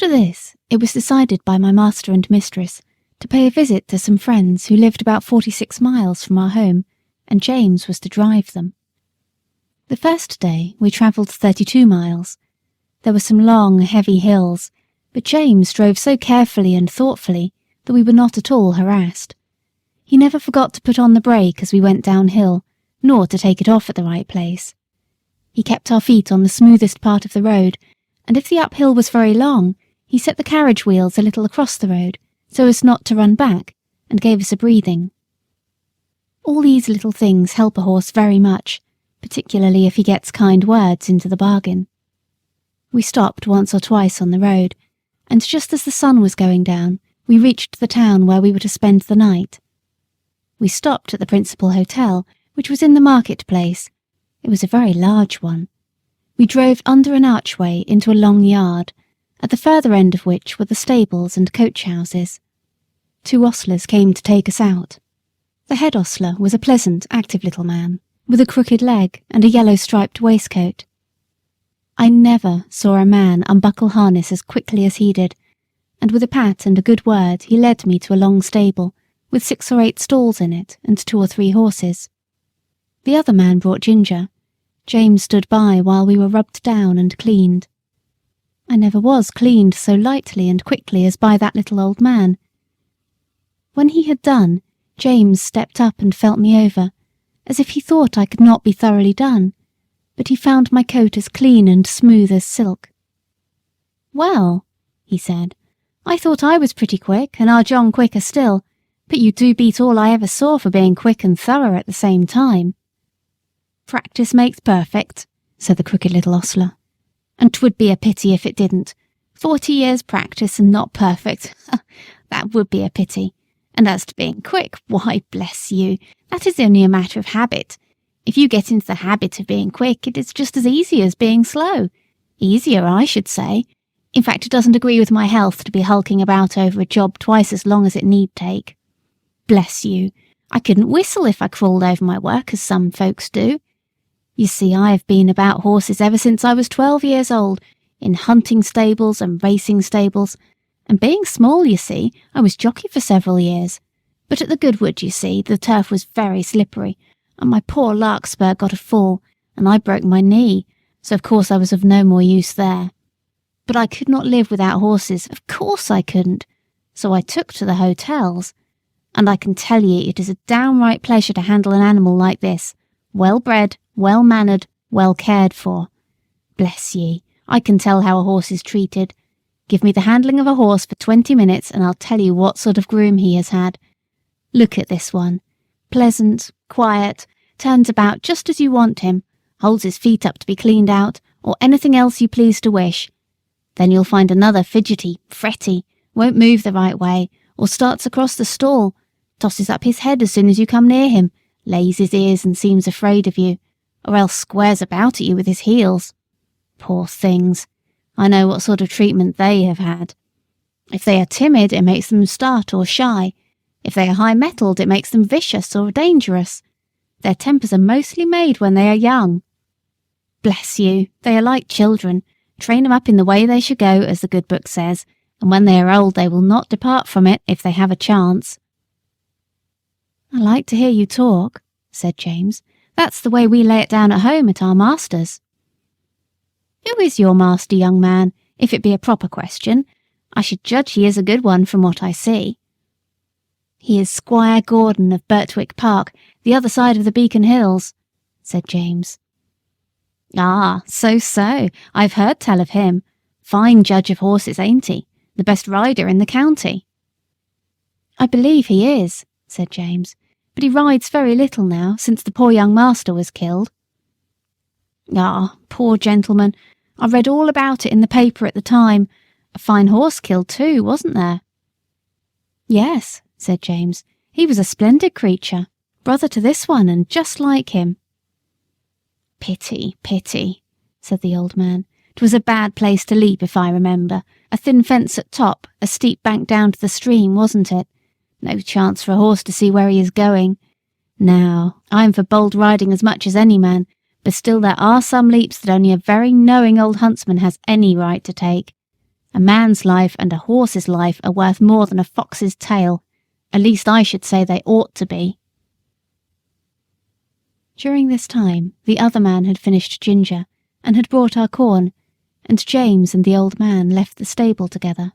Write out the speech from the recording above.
After this, it was decided by my master and mistress to pay a visit to some friends who lived about 46 miles from our home, and James was to drive them. The first day we travelled 32 miles. There were some long, heavy hills, but James drove so carefully and thoughtfully that we were not at all harassed. He never forgot to put on the brake as we went downhill, nor to take it off at the right place. He kept our feet on the smoothest part of the road, and if the uphill was very long, he set the carriage wheels a little across the road, so as not to run back, and gave us a breathing. All these little things help a horse very much, particularly if he gets kind words into the bargain. We stopped once or twice on the road, and just as the sun was going down, we reached the town where we were to spend the night. We stopped at the principal hotel, which was in the marketplace. It was a very large one. We drove under an archway into a long yard, at the further end of which were the stables and coach houses. 2 ostlers came to take us out. The head ostler was a pleasant, active little man, with a crooked leg and a yellow-striped waistcoat. I never saw a man unbuckle harness as quickly as he did, and with a pat and a good word he led me to a long stable, with 6 or 8 stalls in it and 2 or 3 horses. The other man brought ginger. James stood by while we were rubbed down and cleaned. I never was cleaned so lightly and quickly as by that little old man. When he had done, James stepped up and felt me over, as if he thought I could not be thoroughly done, but he found my coat as clean and smooth as silk. "Well," he said, "I thought I was pretty quick, and our John quicker still, but you do beat all I ever saw for being quick and thorough at the same time." "Practice makes perfect," said the crooked little ostler, "and 'twould be a pity if it didn't. 40 years' practice and not perfect. That would be a pity. And as to being quick, why, bless you, that is only a matter of habit. If you get into the habit of being quick, it is just as easy as being slow. Easier, I should say. In fact, it doesn't agree with my health to be hulking about over a job twice as long as it need take. Bless you, I couldn't whistle if I crawled over my work as some folks do. You see, I have been about horses ever since I was 12 years old, in hunting stables and racing stables, and being small, you see, I was jockey for several years. But at the Goodwood, you see, the turf was very slippery, and my poor larkspur got a fall, and I broke my knee, so of course I was of no more use there. But I could not live without horses, of course I couldn't, so I took to the hotels, and I can tell ye it is a downright pleasure to handle an animal like this, well-bred, well-mannered, well cared for. Bless ye, I can tell how a horse is treated. Give me the handling of a horse for 20 minutes and I'll tell you what sort of groom he has had. Look at this one. Pleasant, quiet, turns about just as you want him, holds his feet up to be cleaned out, or anything else you please to wish. Then you'll find another fidgety, fretty, won't move the right way, or starts across the stall, tosses up his head as soon as you come near him, lays his ears and seems afraid of you, or else squares about at you with his heels. Poor things. I know what sort of treatment they have had. If they are timid, it makes them start or shy. If they are high-mettled, it makes them vicious or dangerous. Their tempers are mostly made when they are young. Bless you, they are like children. Train them up in the way they should go, as the good book says, and when they are old they will not depart from it if they have a chance. "I like to hear you talk," said James. "That's the way we lay it down at home at our master's." "Who is your master, young man, if it be a proper question? I should judge he is a good one from what I see." "He is Squire Gordon of Birtwick Park, the other side of the Beacon Hills," said James. "Ah, so, I've heard tell of him. Fine judge of horses, ain't he? The best rider in the county." "I believe he is," said James, "but he rides very little now, since the poor young master was killed." "Ah, poor gentleman. I read all about it in the paper at the time. A fine horse killed too, wasn't there?" "Yes," said James. "He was a splendid creature, brother to this one, and just like him." Pity, said the old man. "'Twas a bad place to leap, if I remember. A thin fence at top, a steep bank down to the stream, wasn't it? No chance for a horse to see where he is going. Now, I am for bold riding as much as any man, but still there are some leaps that only a very knowing old huntsman has any right to take. A man's life and a horse's life are worth more than a fox's tail. At least I should say they ought to be." During this time the other man had finished Ginger and had brought our corn, and James and the old man left the stable together.